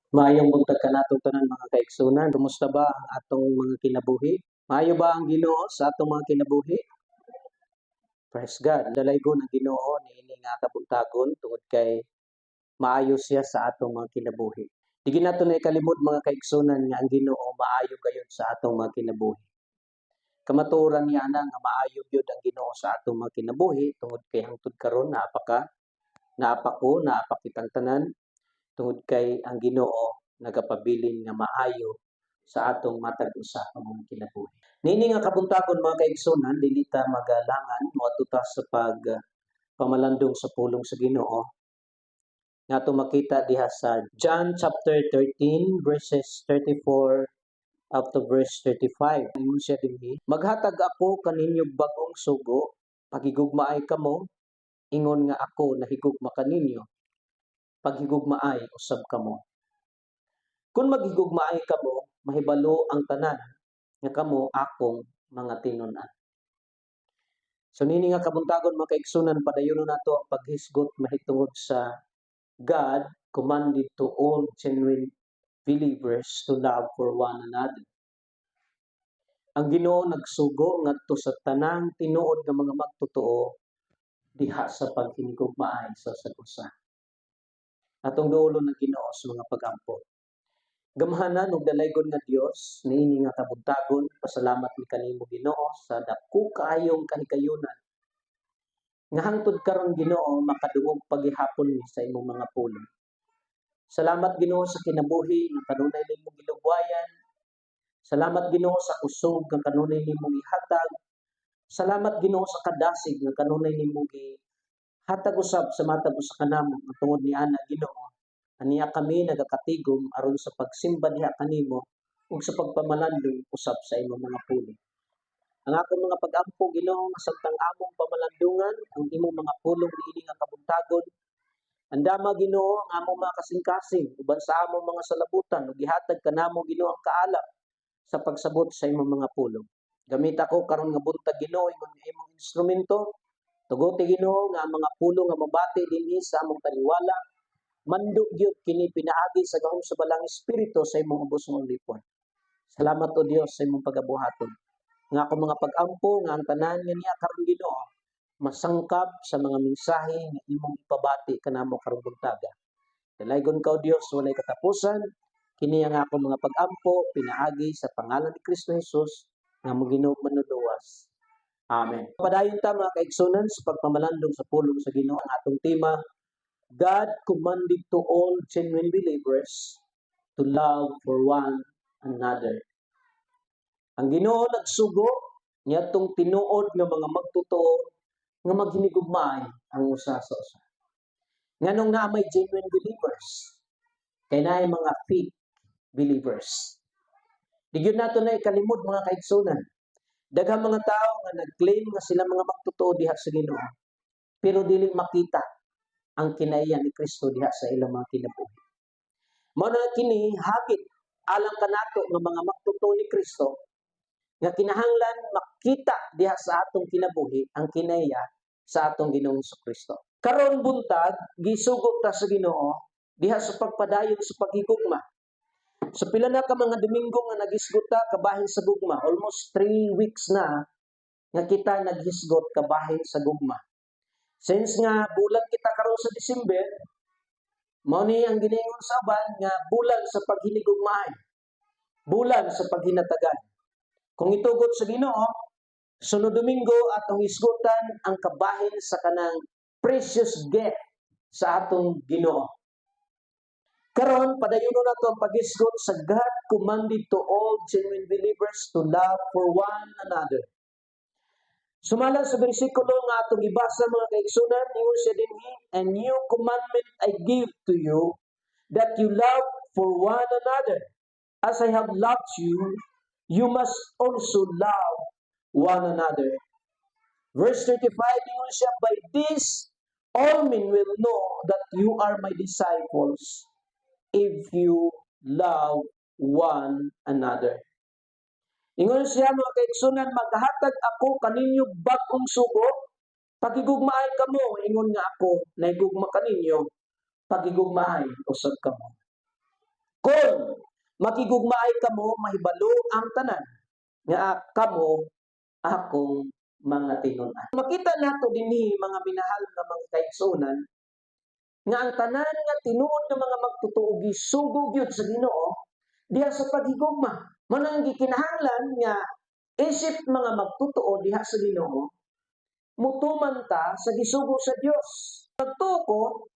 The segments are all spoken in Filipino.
Maayong buntag kanato tanan mga kaigsunan. Kumusta ba ang atong mga kinabuhi? Maayo ba ang Ginoo sa atong mga kinabuhi? Praise God. Dalaygo ng Ginoo niini nga kabuntagon tungod kay maayo siya sa atong mga kinabuhi. Dili nato na ikalimot mga kaigsunan nga ang Ginoo maayo gayud sa atong mga kinabuhi. Kamatuoran niya ana nga maayo gyud ang Ginoo sa atong mga kinabuhi tungod kay hangtod karon naapa ko, naapa kitang tanan tungod kay ang Ginoo nagapabilin nga maayo sa atong matag usa ka mga kinabuhi. Nini nga kabuntagon mga kaigsunan, dili ta magalangan moadto ta sa pamalandong sa pulong sa Ginoo. Nga makita diha sa John chapter 13 verses 34 up to verse 35. Ingon siya dinhi, maghatag ako kaninyo bagong sugo, pagigugmaay kamo, ingon nga ako nahigugma kaninyo, paghigugmaay usab kamo. Kung maghigugmaay kamo, mahibalo ang tanan nga kamo akong mga tinun-an. So nini nga kabuntagon mga kaigsunan, padayonon nato ang paghisgot mahitungod sa God commanded to all genuine believers to love for one another. Ang Ginoo nagsugo ngadto sa tanang tinuod nga mga magtotoo diha sa paghinigugmaay sa usa. Atong duolon ng Ginoo sa mga pag-ampo. Gamhanan ug dalaygon nga Dios niini nga kabuntagon, pasalamat mi kanimo Ginoo sa dako kaayong kahigayunan nga hangtod karon Ginoo makadungog paghihapon mi sa imong mga pulong. Salamat Ginoo sa kinabuhi nga kanunay nimong gilubwayan. Salamat Ginoo sa kusog nga kanunay nimong ihatag. Salamat Ginoo sa kadasig nga kanunay nimong hatag usab sa matag usa kanamo nga tungod ni ana Ginoo. Aniya kami nagakatigom aron sa pagsimba diha kanimo ug sa pagpamalandong usab sa imong mga pulong. Ang akong mga pag-ampo Ginoo nga samtang among pamalandungan ang imong mga pulong niini nga kabuntagon. Andama Ginoo ang among mga kasing-kasing uban sa among mga salabutan ug gihatag kanamo Ginoo ang kaalap sa pagsabot sa imong mga pulong. Gamit ako karon nga buntag Ginoo ingon nga imong instrumento. Tuguti Ginoo nga ang mga pulong nga mabati dinhi sa among taliwala mandog gyud kini pinaagi sa gahom sa balang espiritu sa imong ubos nga lipon. Salamat o Dios sa imong pagabuhaton. Nga ako mga pag-ampo nga ang tanan nga niya karon Ginoo masangkap sa mga mensahe nga imong ipabati kanamo karong buntaga. Dalaygon ka o Dios walay katapusan. Kini ang ako mga pag-ampo pinaagi sa pangalan ni Kristo Jesus nga Ginoo manuluwas. Amen. Padayon ta mga kaigsunan sa pagpamalandong sa pulong sa Ginoo ang atong tema, God commanded to all genuine believers to love for one another. Ang Ginoo nagsugo niadtong tinuod nga mga magtotoo nga maghinigugmaay ang usa sa usa. Nganong nga may genuine believers, kay naay mga fake believers. Di gyud nato na ikalimod mga kaigsunan. Daghang mga tao nga nag-claim nga sila mga magtotoo diha sa Ginoo, pero dili makita ang kinaiya ni Kristo diha sa ilang mga kinabuhi. Mao na kini hagit alang kanato nga mga magtotoo ni Kristo nga kinahanglan makita diha sa atong kinabuhi ang kinaiya sa atong Ginoong Kristo. Karon buntag gisugot ta sa Ginoo diha sa pagpadayon sa paghigugma. Sa pila na ka mga Domingo nga nagisgot ta kabahin sa gugma, almost 3 weeks na nga kita naghisgot kabahin sa gugma. Since nga bulan kita karon sa December, mao ni ang giningon sa uban nga bulan sa paghinigugmaay, bulan sa paghinatagan. Kung itugot sa Ginoo, sunod Domingo atong isgutan ang kabahin sa kanang precious gift sa atong Ginoo. Karon padayonon nato ang paghisgot sa God commanded to all genuine believers to love for one another. Sumala sa bersikulo nga atong gibasa mga kaigsunan, ingon siya dinhi, "A new commandment I give to you, that you love for one another. As I have loved you, you must also love one another." Verse 35, ingon siya, "By this, all men will know that you are my disciples, if you love one another." Ingon siya mga kaigsunan, maghatag ako kaninyo bagong sugo, pagigugmaay kamo, ingon nga ako, naigugma kaninyo, pagigugmaay usab kamo. Kung makigugmaay kamo, mahibalo ang tanan nga kamo akong mga tinun-an. Makita nato dinhi mga minahal nga mga kaigsunan nga ang tanan nga tinuod nga mga magtutuo gisugod gyud sa Ginoo diha sa paghigugma. Manang gikinahanglan nga isip mga magtutuo diha sa Ginoo mutuman ta sa gisugo sa Dios. Pagtuko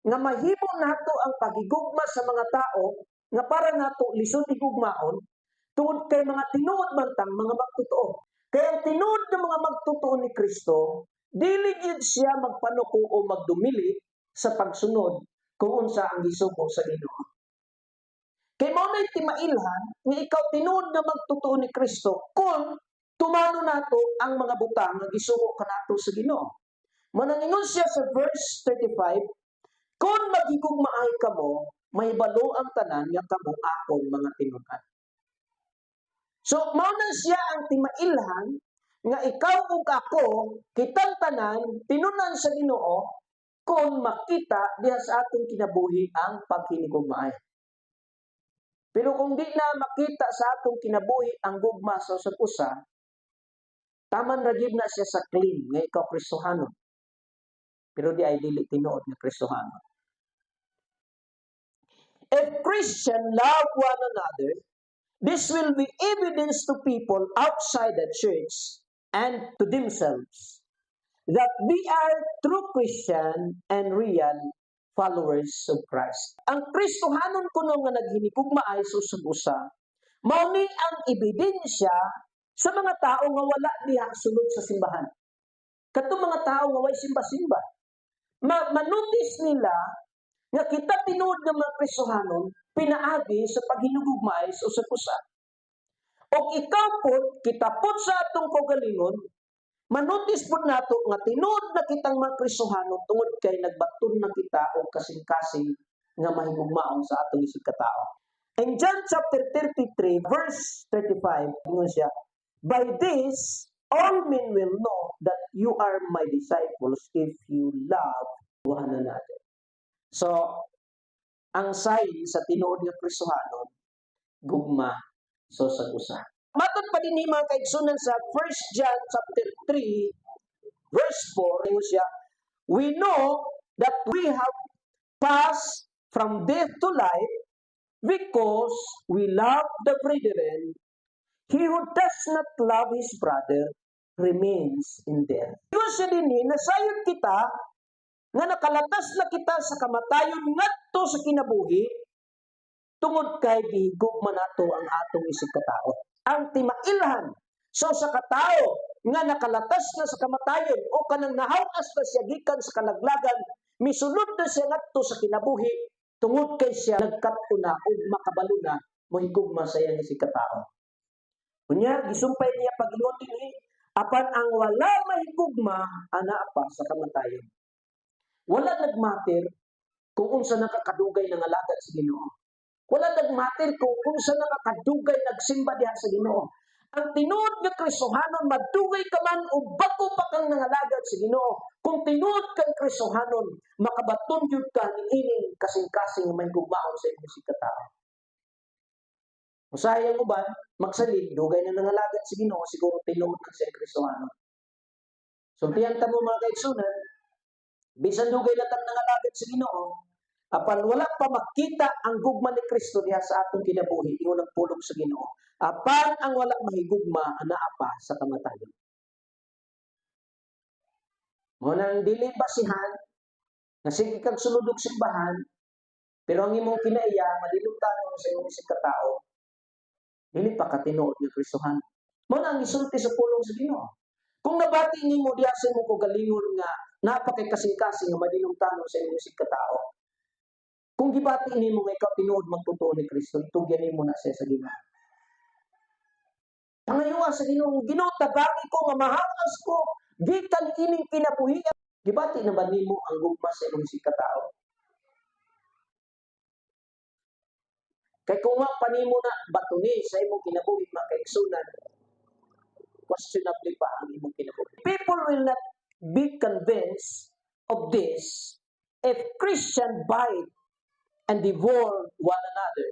nga mahimo nato ang paghigugma sa mga tao nga para nato lisod higugmaon tungod kay mga tinuod man tang mga magtutuo. Kaya ang tinuod ng mga magtutuo ni Kristo, dili gyud siya magpanuko o magdumili sa pagsunod kung unsa ang gisugo sa Ginoo. Kay mao nay timailhan nga ikaw tinuod nga magtutuo ni Kristo kung tumano nato ang mga butang nga gisugo kanato sa Ginoo. Manangingon siya sa verse 35, kung magigugmaay kamo, mahibalo ang tanan nga kamo akong mga tinun-an. So, mao na siya ang timailhan nga ikaw ug ako, kitang tanan, tinunan sa Ginoo, kung makita diha sa atong kinabuhi ang paghinigugmaay. Pero kung di na makita sa atong kinabuhi ang gugma sa usag usa, taman ra gyud na siya sa claim nga ikaw Kristohanon. Pero di ay dili tinuod nga Kristohanon. If Christians love one another, this will be evidence to people outside the church and to themselves that we are true Christian and real followers of Christ. Ang Kristohanon kuno nga naghinigugmaay sa usag usa, mao ni ang ebidensya sa mga tao nga wala diha sulod sa simbahan. Kadtong mga tao nga way simba-simba, manotice nila nga kita tinuod nga mga Kristohanon pinaagi sa paghinugugmaay sa usag usa. Og ikaw pod, kita pod sa atong kaugalingon, manotis pod nato nga tinuod na kitang mga Kristohanon tungod kay nagbaton na kita og kasing-kasing nga mahigugmaon sa atong isig katao. In John chapter 33 verse 35, ingon siya, by this all men will know that you are my disciples if you love one another. So, ang sign sa tinuod nga Kristohanon, gugma sa usag usa. Matod pa din mga kaigsunan sa 1 John chapter 3 verse 4, ingon siya, we know that we have passed from death to life because we love the brethren. He who does not love his brother remains in death. Yun siya din nasayod kita nga nakalatas na kita sa kamatayon ngadto sa kinabuhi tungod kay gihigugma nato ang atong isig katao. Ang timailhan so sa katao nga nakalatas na sa kamatayon o kanang nahawas na siya gikan sa kalaglagan, misulod na siya ngadto sa kinabuhi tungod kay siya nagkat-o na ug makabalo na mohigugma sa iyang isig katao. Unya gisumpay niya pag-ingon dinhi, apan ang wala mahigugma ana pa sa kamatayon. Wala nagmatter kung unsa nakakadugay ng alagad sa Ginoo. Wala nagmatter kung unsa nakakadugay nagsimba diha sa Ginoo. Ang tinuod nga Kristohanon madugay ka man o bago pa kang nangalagad sa Ginoo. Kung tinuod kang Kristohanon, makabaton jud ka niining kasing-kasing nga mahigugmaon sa imong isig katao. Usahay ang uban, magsalin, dugay na nangalagad sa Ginoo, siguro tinuod na siya Kristohanon. Sultihan ta mo mga kaigsunan, bisan dugay na tang nangalagad sa Ginoo, apan wala pa makita ang gugma ni Kristo diha sa atong kinabuhi, ingon ang pulong sa Ginoo. Apan ang wala mahigugma anaa pa sa kamatayon. Mo nang dili basihan nga sige kag sulod og simbahan, pero ang imong kinaiya malilutan sa imong isig katao, dili pa ka tinuod nga Kristohanon. Mo nang gisulti sa pulong sa Ginoo. Kung nabati nimo diha sa imong kaugalingon nga napakay kasing-kasing nga madilungtanon sa imong isig katao, kung gibati nimo nga ikaw tinuod magtutuo ni Kristo, itugyan nimo na siya sa Ginoo. Pangayuwa sa Ginoo, Ginoo tabagi ko nga mahangas ko gikan ining kinabuhi. Gibati na ba nimo ang gugma sa imong isig katao? Kay kung nga panimo na batuni sa imong kinabuhi mga kaigsunan, questionably pa ang imong kinabuhi. People will not be convinced of this if Christians bite and devour one another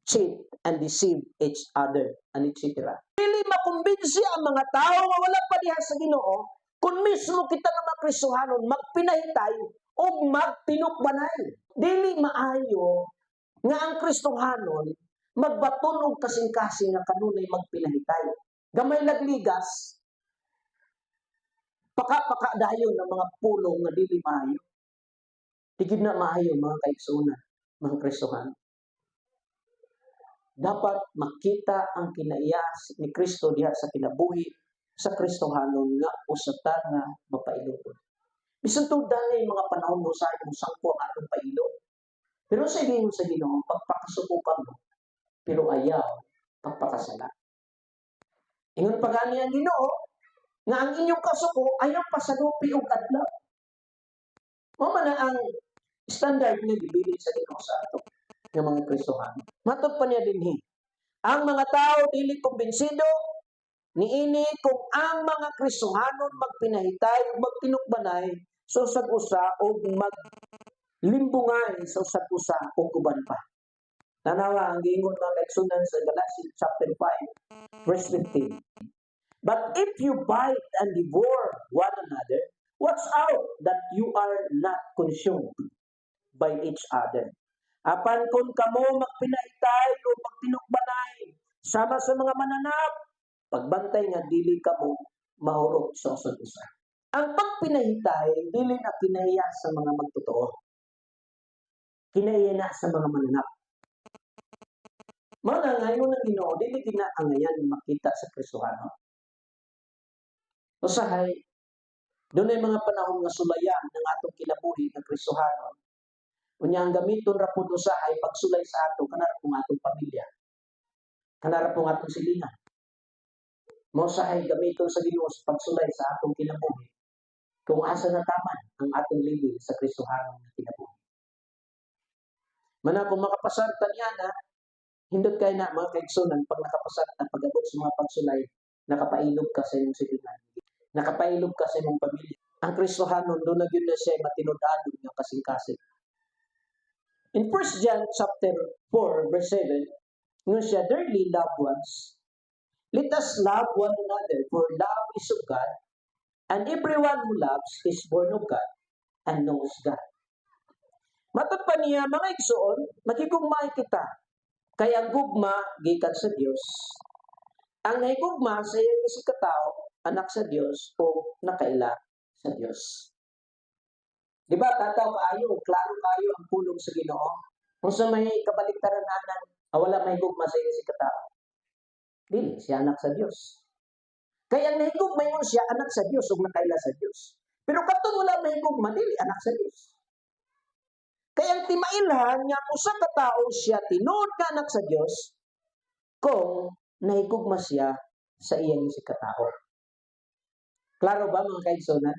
cheat and deceive each other, and etc. Dili makumbinsi ang mga tao nga wala pa diha sa Ginoo kung mismo kita nga mga Kristohanon magpinahitay o magtinukbanay. Dili maayo nga ang Kristohanon magbaton og kasing-kasing nga kanunay magpinahitay. Gamay lagligas, paka-dayon ng mga pulong nga dili maayo. Tigid na maayo mga kaigsuonan, mga Kristohanon. Dapat makita ang kinaiya ni Kristo diha sa kinabuhi sa Kristohanon nga usatan nga mapailog. Bisan to danay mga panahon mo sa imong sangko ang atong pailog. Pero sa ingon sa Ginoo pagpakasubukan mo, pero ayaw pagpakasala. Ingon pa gani ang Ginoo nga ang inyong kasuko ayaw pasalupi og adlaw. Mao man ang standard nga gibili sa Ginoo sa ato nga mga Kristohanon. Matod pa niya dinhi, ang mga tao dili kumbinsido niini kung ang mga Kristohanon magpinahitay ug magtinukbanay sa usag-usa o maglimbungay sa usag-usa o uban pa. Tanawa ang giingon mga kaigsunan sa Galatians chapter 5 verse 15. But if you bite and devour one another, watch out that you are not consumed by each other. Apan kung kamo magpinahitay o magtinukbanay sama sa mga mananap, pagbantay nga dili kamo mahurot sa usag-usa. Ang pagpinahitay dili na kinaiya sa mga magtotoo. Kinaiya na sa mga mananap. Mga ngayon ng Ginoo dili ginaangayan makita sa Kristohanon. Usahay, doon ay mga panahon nga sulayan ng atong kinabuhi ng Kristohanon. Unya ang gamiton ra pud usahay pagsulay sa ato kanara pong atong pamilya. Kanara pong atong silingan. Mao usahay gamiton sa Ginoo sa pagsulay sa atong kinabuhi. Kung asa nataman ang atong libing sa Kristohanon nga kinabuhi. Mana kung makapasarta niya na hindot kay na mga kaigsunan pag nakapasarta pag-abot sa mga pagsulay, nakapailog ka sa imong silingan. Nakapailog ka sa imong pamilya. Ang Kristohanon doon na gyud na siya matinud-adog nga kasing-kasing. In 1 John chapter 4 verse 7, ngun siya, dearly loved ones, let us love one another, for love is of God, and everyone who loves is born of God and knows God. Matod pa niya, mga igsoon, magigugmay kita, kay ang gugma gikan sa Dios. Ang nahigugma sa iyang isikatao, anak sa Dios o nakaila sa Dios. Di ba, tataw kayo, klaro kayo ang pulong sa Ginoo. Kung sa may kabaliktarananan, wala may gugma sa iyo si katao. Dili, siya anak sa Diyos. Kaya ang nahigugma yun siya, anak sa Diyos o nakaila sa Diyos. Pero katong wala may gugma, dili, anak sa Diyos. Kaya ang timailhan niya kung sa katao siya tinuod ka anak sa Diyos, kung nahigugma siya sa iyang si katao. Klaro ba mga kaigsunan?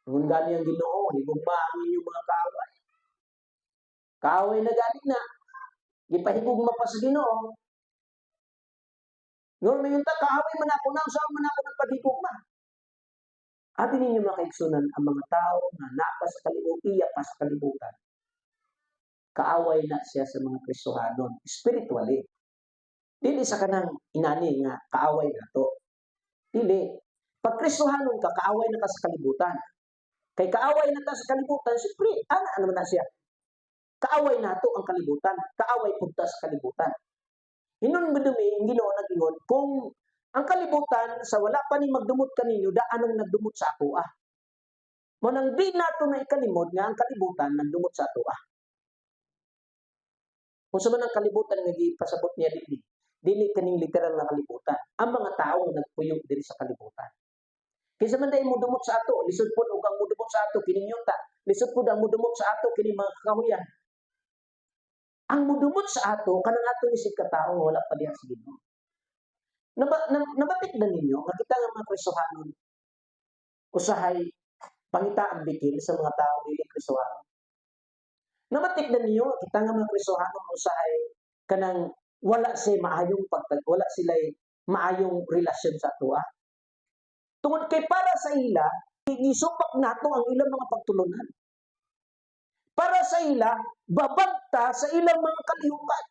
Kung gani ang Ginoo, higugma ang inyong mga kaaway. Kaaway na gani na. Gipahigugma pa sa Ginoo. Ngayon may yunta, kaaway man ako na, saan man ako nagpahigugma. Abi ninyo mga kaigsunan, ang mga tao na napa sa kalibutan, iya pa sa kalibutan. Kaaway na siya sa mga Kristohanon, spiritually. Dili sa kanang inani nga kaaway na to. Dili. Pag Kristohanon ka, kaaway na ka sa kalibutan. Kay kaaway na ta sa kalibutan, siyempre, ano na siya? Kaaway na to ang kalibutan. Kaaway punta sa kalibutan. Hinon madumi, ang Ginoo nag-ingon, kung ang kalibutan, sa wala pa ni magdumot kaninyo, daan ang nagdumot sa ato ah. Manang di nato na ikalimod nga ang kalibutan nagdumot sa ato ah. Kung sa man ang kalibutan nga gipasabot niya dili kaning literal na kalibutan. Ang mga tao nagpuyog diri sa kalibutan. Kaysa man dahil mudumot sa ato, lisod po ang mudumot sa ato, kining yuta. Lisod po ang mudumot sa ato, kining mga kakahuyan. Ang mudumot sa ato, kanang ato isip katao, wala pa diha sa Ginoo. Nabatik na ninyo, nakita nga mga Kristohanon, usahay, pangita ang bikil sa mga tao, dili Kristohanon. Nabatik na ninyo, kita nga mga Kristohanon, usahay, kanang wala sila maayong relasyon sa ato ah. Tungod kay para sa ila, isupak nato ang ilang mga pagtulunan. Para sa ila, babagta sa ilang mga kalihukan.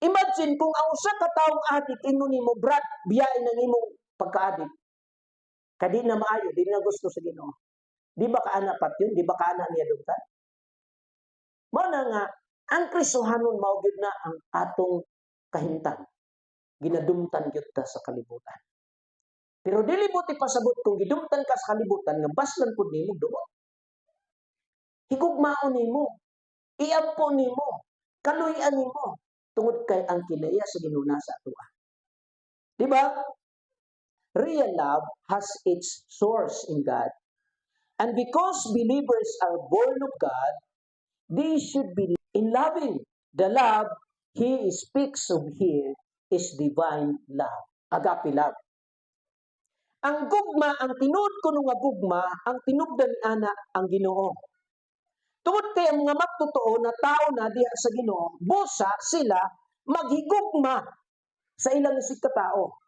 Imagine kung ang usa ka taong adik ingon nimo, Brad, biyain ng imong pagka-adik. Kadi na maayo, di na gusto sa Ginoo. Di ba kaana pat yun? Di ba kaana niya dugtan? Mao na nga ang Kristohanon mao gyud na ang atong kahimtang. Ginadumtan gyud ta sa kalibutan. Pero dili mo ti pasabot kung gidumtan ka sa kalibutan nga baslan pud nimo duot. Higugmaon nimo, iampo nimo, kaluy-an nimo tungod kay ang kinaiya sa Ginoo sa atoa. Di ba? Real love has its source in God. And because believers are born of God, they should be in loving. The love he speaks of here is divine love, agape love. Ang gugma, ang tinuod ko nga gugma, ang tinubdan ana ang Ginoo. Tungod kay ang mga magtotoo na tao na diha sa Ginoo, busa sila maghigugma sa ilang isig katao.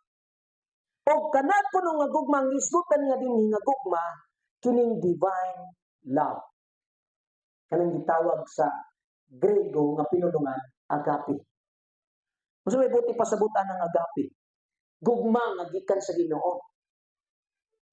O kanat kuno nga gugma, ang isgutan nga din nga gugma, kining divine love. Kanang gitawag sa Grego nga pinulungan, agape. Mas may buti pasabutan ng agape. Gugma nga gikan sa Ginoo.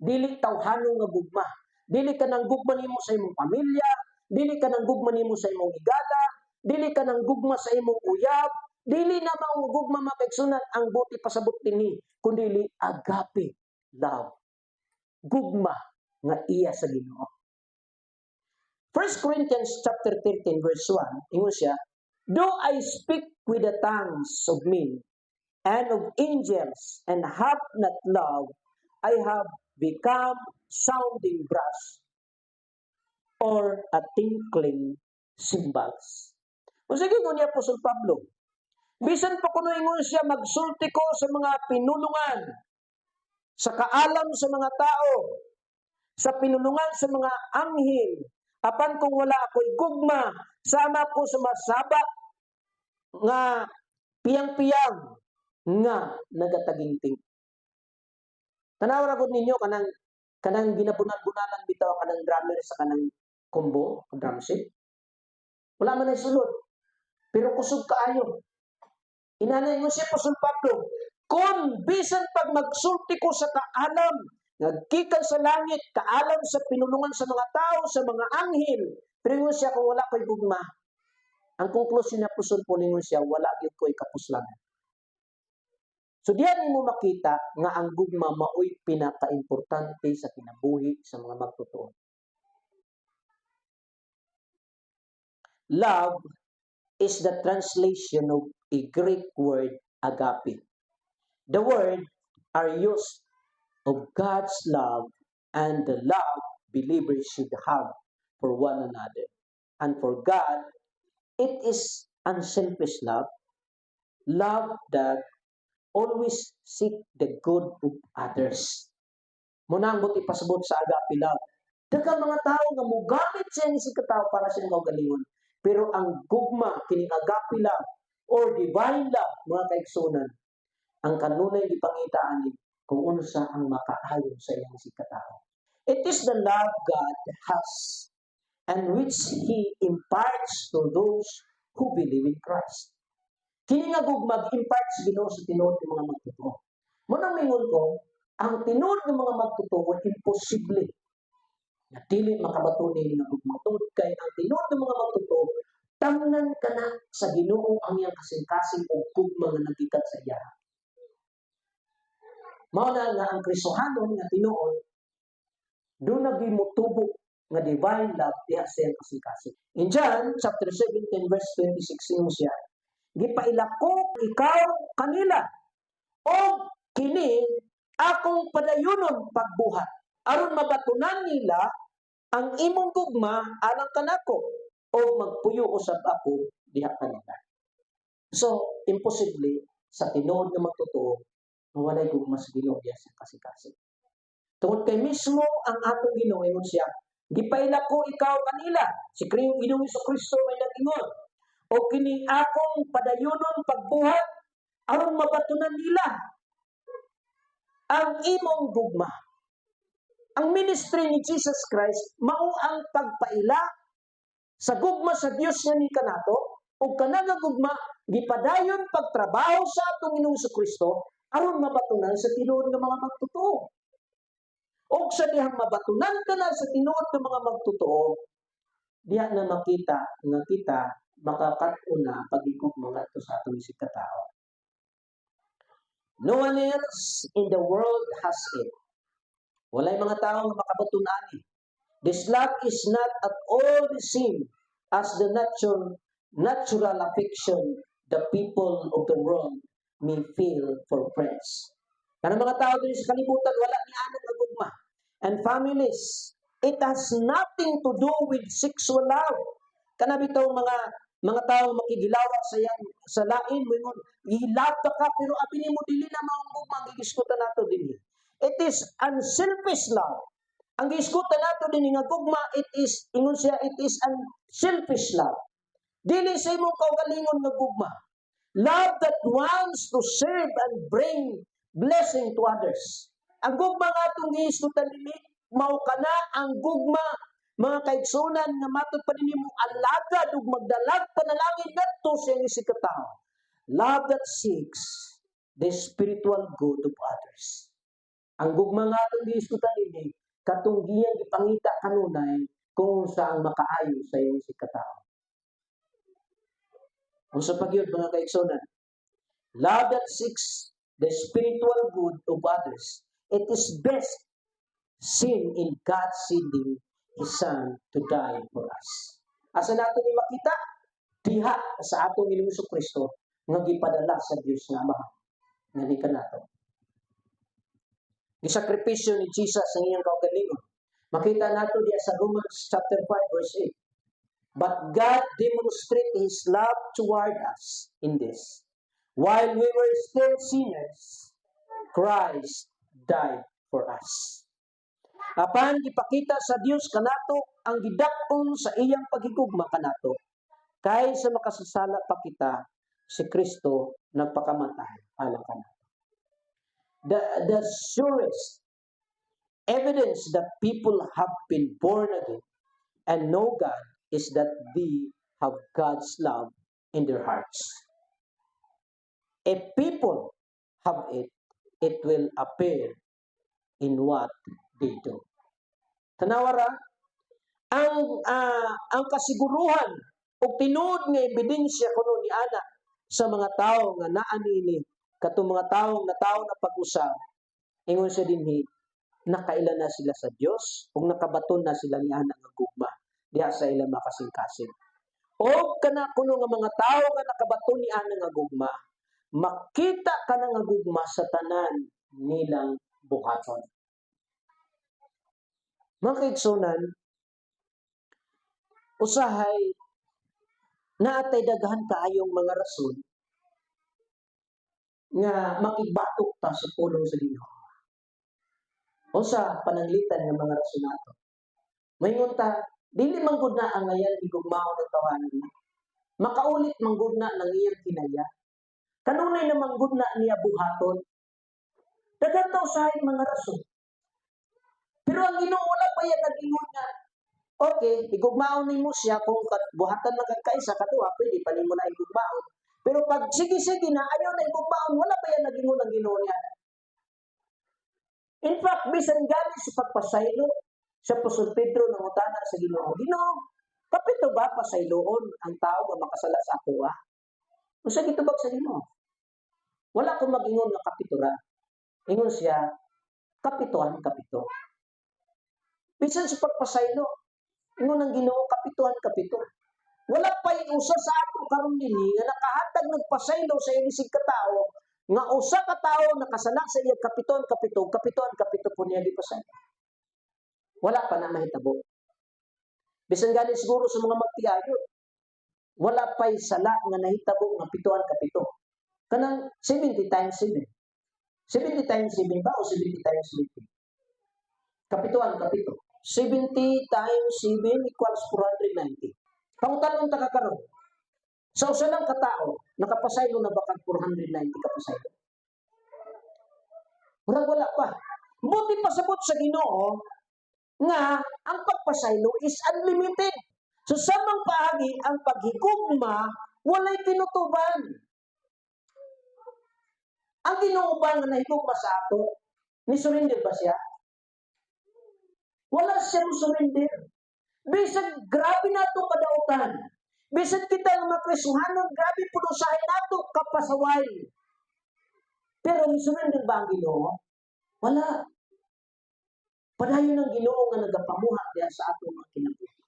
Dili tawhanong nga gugma. Dili ka nang gugma nimo sa imong pamilya, dili ka nang gugma nimo sa imong higala, dili ka nang gugma sa imong uyab, dili na mao gugma makaigsunan ang buti pasabot dinhi, kundi agape love. Gugma nga iya sa Ginoo. 1 Corinthians chapter 13 verse 1, ingon siya, "Though I speak with the tongues of men and of angels and have not love, I have become sounding brass or a tinkling cymbals." Kung sige ko niya Apostol Pablo, bisan pa kuno ingon siya magsulti ko sa mga pinulungan, sa kaalam sa mga tao, sa pinulungan sa mga anghel, apan kung wala ako'y gugma, sama ko sa masaba nga piyang-piyang nga nagatagingting. Tanaw ra gud ninyo kanang ginabunan-bunalan bitaw kanang drummer sa kanang combo, drum set. Wala man ay sulod. Pero kusog kaayo. Inanay mo si Apostol Pablo, kung bisan pag magsulti ko sa kaalam, nagkikan sa langit, kaalam sa pinulungan sa mga tao, sa mga anghel, pero siya kung wala ko'y gugma, ang konklusyon na Apostol po ningon siya, wala gyud ko'y kapuslangan. So diyan mo makita nga ang gugma mao'y pinaka-importante sa kinabuhi sa mga magtotoo. Love is the translation of a Greek word, agape. The word are used of God's love and the love believers should have for one another. And for God, it is unselfish love, love that always seek the good of others. Muna ang buti pasabot sa agape love. Daghang mga tao nga mogamit siya ni si katao para sa magalingon. Pero ang gugma, kining agape love or divine love, mga kaigsunan, ang kanunay gipangitaan ni kung unsa ang makaayon sa iyang si katao. It is the love God has and which He imparts to those who believe in Christ. Kini nga gugma mag-impart sa Ginoo sa tinuod ng mga magtotoo. Munang mingon ko, ang tinuod ng mga magtotoo imposible na dili makabatunay nga gugma. Tungod kay ang tinuod ng mga magtotoo, tamnan ka na sa Ginoo ang iyang kasing-kasing o gugma nga nagikan sa iya. Mao na nga ang Kristohanon nga tinuod, doon nagimutubok nga divine love diha sa iyang kasing-kasing. In John chapter 17 verse 26 ingon siya, "Gipailako ikaw kanila o kini akong padayunon pagbuhat aron mabatunan nila ang imong gugma alang kanako o magpuyo usab ako diha kanila." So, imposible sa tinuod nga magtotoo nga walay gugma sa Ginoo diha sa kasing-kasing. Tungod kay mismo ang atong Ginoo ingon siya, "Gipailako ikaw kanila." Si Ginoong Kristo may nag-ingon, "O kini akong padayunon pagbuhat aron mabatunan nila ang imong gugma." Ang ministry ni Jesus Christ mao ang pagpaila sa gugma sa Dios nga ni kanato ug kanang gugma gipadayon pagtrabaho sa atong Ginoong Kristo aron mabatunan sa tinuod nga mga magtotoo. Og sa dihang mabatunan ka na sa tinuod nga mga magtotoo, diha na makita nga kita makakatuna pag-igugma ngadto sa atong isig katao. No one else in the world has it. Walay mga tao nga makabatunan ni. This love is not at all the same as the natural affection the people of the world may feel for friends. Kanang mga tao din sa kalibutan, wala ni anang nagugma. And families, it has nothing to do with sexual love. Kana bitaw mga tao makigilawa sa lain mo ingon, "Ilab ka pero abi nimo dili na maugma gigiskutan nato dinhi." It is unselfish love. Ang giisgutan nato dinhi nga gugma, it is unselfish love. Dili sa imong kaugalingon nga gugma. Love that wants to serve and bring blessing to others. Ang gugma nga atong giisgutan dinhi mao kana ang gugma mga kaigsunan nga matod pa dinhi mo alagad ug magdalag panalangin ngadto sa isig katao. Love that seeks the spiritual good of others. Ang gugma nga atong giisgutan dinhi katong giyang gipangita kanunay kung saan makaayo sa iyong isig katao. Unsa pa gyud mga kaigsunan? Love that seeks the spiritual good of others. It is best seen in God sending His Son to die for us. Asa nato ni makita? Diha sa atong Ginoong Kristo nga gipadala sa Dios nga Ama nga ni kanato. Gisakripisyo ni Jesus ang iyang kaugalingon. Makita nato diha sa Romans chapter 5 verse 8. But God demonstrated His love toward us in this. While we were still sinners, Christ died for us. Apan gipakita sa Dios kanato ang gidak-on sa iyang paghigugma kanato. Kay sa makasasala pa kita, si Kristo nagpakamatay alang kanato. The surest evidence that people have been born again and know God is that they have God's love in their hearts. If people have it, it will appear in what they do. Tanawara, ang kasiguruhan o tinuod nga ebidensya kuno ni ana sa mga tao nga naa niini katong mga tao na pag-usab, ingon siya dinhi nakaila na sila sa Dios ug nakabaton na sila ni ana nga gugma diha sa ilang makasing-kasing. O kana kuno nga mga tao nga nakabaton ni ana nga gugma, makita kana nga gugma sa tanan nilang buhaton. Mga kaigsunan, usahay naatay daghan kaayong mga rason nga makigbatok ta sa pulong sa Ginoo. Usa pananglitan ng mga rason nato. Mayingon ta, dili man gud na ang ngayan igugmaon ng tawanan na. Makaulit man gud na ng iyang kinaya. Kanunay naman gud na niya buhaton. Daghan ta usahay mga rason. Pero ang Ginoo wala pa yan nag-ingon nga, okay, igugmaon nimo siya kung buhatan na kagkaisa kaduha, pwede pa nimo na igugmaon. Pero pag sige-sige na ayaw na igugmaon, wala pa yan nag-ingon ang Ginoo niya. In fact, bisan gali sa pagpasaylo sa Apostol Pedro ng utana sa Ginoo. Ginoo, kapito ba pasayloon ang tao nga makasala sa ako ah? Usa gitubag sa Ginoo. Wala ko mag-ingon nga kapitura. Ingon siya, kapituan kapito. Bisan sa pagpasaylo, ingon ang Ginoo kapituan-kapito. Wala pa usa sa ato karon dinhi nga nakahatag nagpasaylo sa inisig katao nga usa ka tawo nakasala sa iyang kapituan-kapito po niya gipasaylo. Wala pa na mahitabo. Bisan gani siguro sa mga magtiayo, wala pa'y sala nga nahitabo nga pituan-kapito. Kanang 70 times 7. 70 times 7 ba o 70 times 70? Kapituan-kapito. 70 times 7 equals 490. Pangutanon ta karon. Sa usa lang katao, nakapasaylo na ba kag 490 kapasaylo? Wala pa. Buti pasabot sa Ginoo nga ang pagpasaylo is unlimited. So samang paagi ang paghigugma Walay tinutuban. Ang Ginoo ba nga nahigugma sa ato? Ni surrender ba siya? Wala siyang surrender. Bisan grabe na ito kadautan. Bisan kita nga mapresuhanon, grabe po usahin nato kapasaway. Pero ni surrender ba ang Ginoo? Wala. Padayon ng Ginoo nga nagapamuhat diha sa ato mga kinabuhi.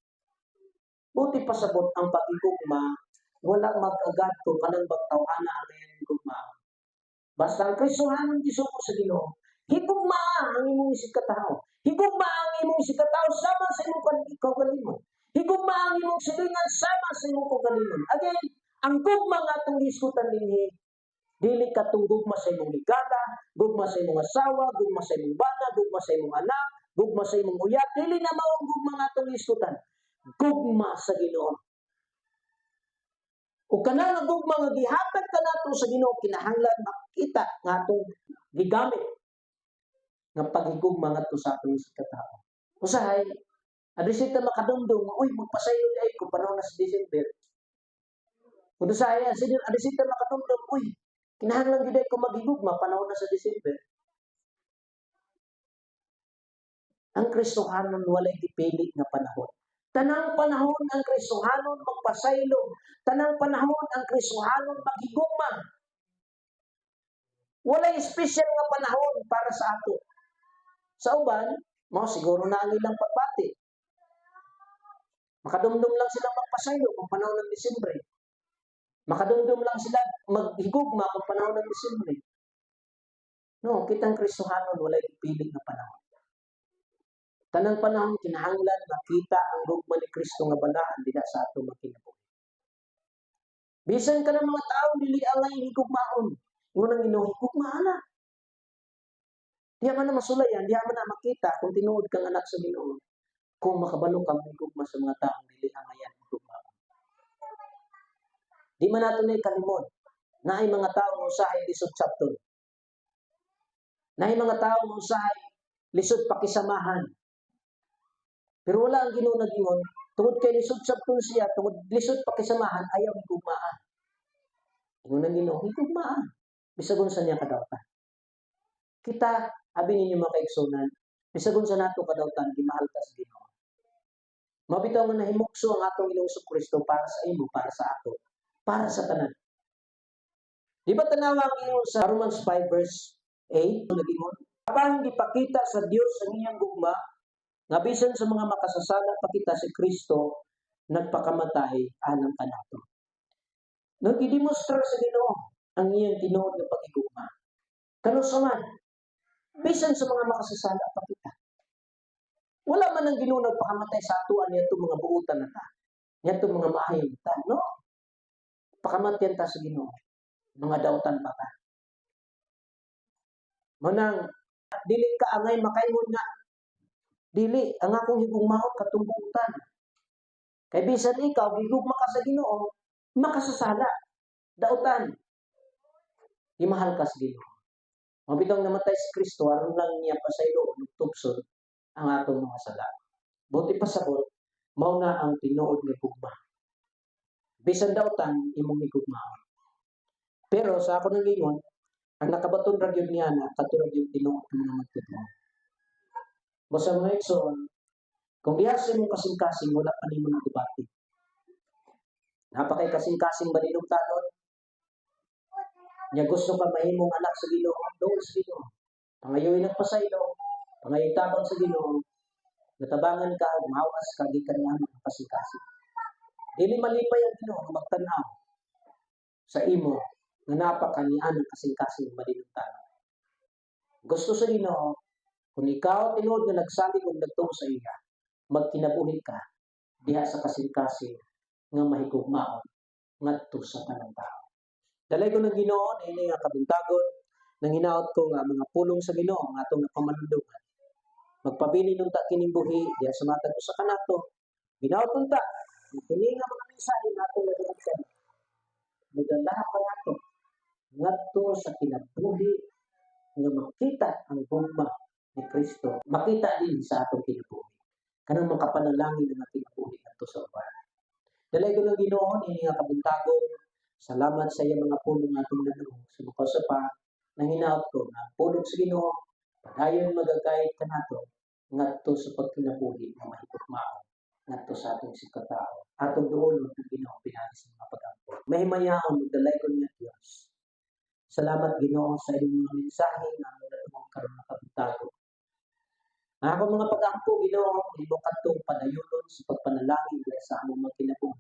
Buti pasabot ang pagigugma, wala mag-agadto kanang bagtaw-ana ang iyang gugma. Basta ang Kristohanon gisuko sa Ginoo, higugma ang imong isig katawo. Higugma ang imong isig katawo sama sa imong kaugalingon. Higugma ang imong silingan sama sa imong kaugalingon. Again, ang gugma nga atong diskutan dinhi, dili katong gugma sa imong higala, gugma sa imong asawa, gugma sa imong bana, gugma sa imong anak, gugma sa imong uyab, dili na mao ang gugma nga atong diskutan. Gugma sa Ginoo. O kana nga gugma nga gihatag kanato sa Ginoo, kinahanglan makita nga atong gigamit nga paghigugma ngadto sa atong katawo. Usahay, adresita makadumdum, uy, magpasayo di ay kung panahon na sa December. Kung usahay, adresita makadumdum, uy, kinahanglan gid ay ko maghigugma panahon na sa December. Ang Kristohanon walay gipili nga panahon. Tanang panahon ang Kristohanon magpasaylo. Tanang panahon ang Kristohanon maghigugma. Walay special nga panahon para sa ato. Sa uban, mao siguro na ang ilang pagbati. Makadumdum lang sila magpasaylo kung panahon ng Disyembre. Makadumdum lang sila maghigugma kung panahon ng Disyembre. No, kitang Kristohanon walay gipili nga panahon. Tanang panahon kinahanglan makita ang gugma ni Kristo nga balahan diha sa ato mga kinabuhi. Bisan ka ng mga tao dili angay higugmaon, ingon ang Ginoo higugmaan na. Diha man na masulayan, diha man na makita kung tinuod kang anak sa Ginoo. Kung makabalo kang higugma sa mga tao dili angayan higugmaon. Di man nato na ikalimot na ay mga tao nga usahay lisod sabton. Na ay mga tao nga usahay lisod pakisamahan. Pero wala ang Ginoo nagingon, tungod kay lisod sabton siya, tungod lisod pakisamahan, ayaw higugmaan. Ingon ang Ginoo, higugmaan. Bisagon sa niya kadautan. Kita, abi ninyo mga kaigsunan, bisagon sa nato kadautan, gimahal ta sa Ginoo. Mabitaw nga nahimukso ang atong Ginoong Kristo para sa imo, para sa ato, para sa tanan. Di ba tanawa ang ingon sa Romans 5 verse 8, nagingon, habang gipakita sa Dios ang iyang gugma, nga bisan sa mga makasasala pa kita si Kristo nagpakamatay anang kanato. Nang gidemonstra sa Ginoo ang iyang tinuod nga paghigugma. Kanusa man, bisan sa mga makasasala pa kita. Wala man ang Ginoo nagpakamatay sa atuan niya mga buutan na ta. Niya mga maayon ta, no? Pakamatyan ta sa Ginoo. Mga dautan pa ta. Manang dili ka angay makaingon nga dili, ang akong higugmaon katungbutan. Kay bisan ikaw, higugma ka sa Ginoo, makasasala. Dautan. Imahal ka sa Ginoo. Mabitong namatay si Kristo, aron lang niya pasaylo o tubson ang atong mga sala. Buti pasabot, mao na ang tinuod nga gugma. Bisan dautan, imong higugmaon. Pero sa ako nang ingon, ang nakabaton ra gyud niya na katulad yung tinuod nga magtudlo. Basta mga igsoon, kung diha sa imong kasing-kasing, wala pa nimo ng debate. Napakay kasing-kasing ba ninong tanod? Nya gusto ka mahimong anak sa Ginoo, doon sa Ginoo. Pangayoy nagpasaylo, pangayoy tabang sa Ginoo, natabangan ka, mawas ka, gikan nga mga kasing-kasing. Dili malipay ang Ginoo magtanaw sa imo nga napakanian ng kasing-kasing maninong tanod. Gusto sa Ginoo, kung ikaw tinuod nga nagsalig og nagtuo sa iya, magkinabuhi ka diha sa kasing-kasing nga mahigugmaon ngadto sa tanang tao. Dalay ko ng Ginoo ini nga kabuntagon nang hinaot ko nga mga pulong sa Ginoo nga atong napamanundugan. Magpabili nung ta kining buhi diha sa matag usa ka nato. Hinaot unta kini nga mga mensahe nato nagdaghan. Nagdala pa nato ngadto sa kinabuhi nga makita ang gugma ni Kristo, makita din sa atong kinabuhi. Kanang makapanalangin nga kinabuhi ngadto sa uban. Dalay ko ng Ginoo ini nga kabuntagon Salamat sa iyang mga pulong atong nanuo. Sumukaw sa pa, nang hinaot ko na pulong sa Ginoo, padayon magagayad ka nato, ngadto sa pagkinabuhi na mahigugmao, ngadto sa atong sikatao. Atong duolon ng Ginoo pinagi sa mga pag-ampo. Mahimayaon magdalaygon nga Dios. Salamat Ginoo sa inyong mga mensahe nga nanuo karon nga kabutago. Nga akong mga pag-ampo Ginoo, imo kadtong padayonon sa pagpanalangin diha sa among mga kinabuhi.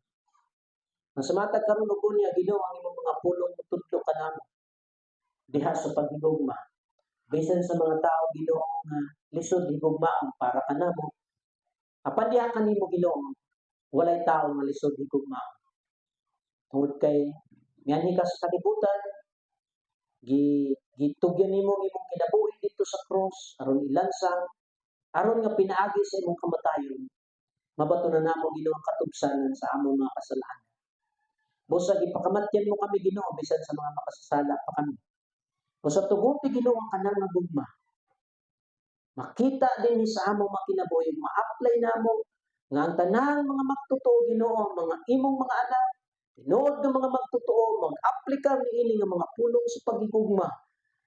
Ang sumatag karon ug unya Ginoo ang imong mga pulong tutudlo kanamo diha sa paghigugma. Bisan sa mga tao Ginoo nga lisod higugmaon para kanamo. Apan diha kanimo Ginoo, walay tao nga lisod higugmaon. Tungod kay nganhi ka sa kalibutan, gitugyan nimo ang imong kinabuhi dito sa cross aron ilansang aron nga pinaagi sa imong kamatayon. Mabatunan namo Ginoo ang katubsanan sa among mga kasalanan. Busa gipakamatyan mo kami Ginoo bisan sa mga makasasala pa kami. Busa tuguti Ginoo ang kanang nga gugma. Makita din sa among mga kinabuhi, ma-apply namo nga ang tanang mga magtotoo Ginoo, mga imong mga anak, tinuod ng mga magtotoo, mag-aplikar niini nga mga pulong sa paghigugma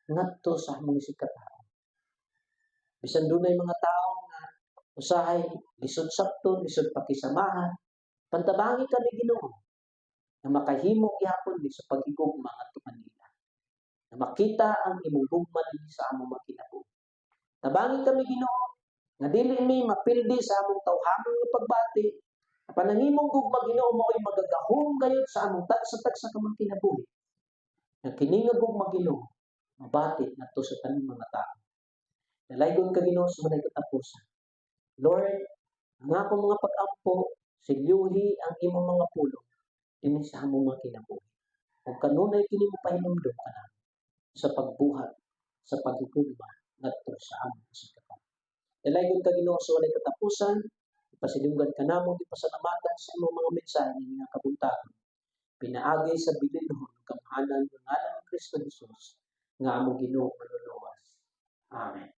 ngadto sa among sikataon. Bisan dunay mga tao nga usahay lisod sabton, lisod pakisamahan, pantabangi kami Ginoo na makahimo gyapon mi sa paghigugma ngadto kanila. Na makita ang imong gugma dinhi sa among mga kinabuhi. Tabangin kami Ginoo nga dili mi mapildi sa among tawhanon nga pagbati. Apan ang imong gugma Ginoo mao'y magagahom gayud sa among tagsa-tagsa ka mga kinabuhi. Nga kini nga gugma Ginoo mabati ngadto sa tanang mga tao. Dalaygon ka Ginoo sa walay katapusan. Lord, ang akong mga pag-ampo, silyuhi ang imong mga pulong dinhi sa among mga kinabuhi. Ug kanunay kini mopahinumdom kanamo sa pagbuhat sa paghigugma ngadto sa among sikataon. Dalaygon ka Ginoo sa walay katapusan, ipasilunggan kanamo gipasalamatan sa imong mga mensahe nga kabuntagon. Pinaagi sa bilinhon ug kamahalan ng ngalan ni Kristo Jesus nga among Ginoo manluluwas. Amen.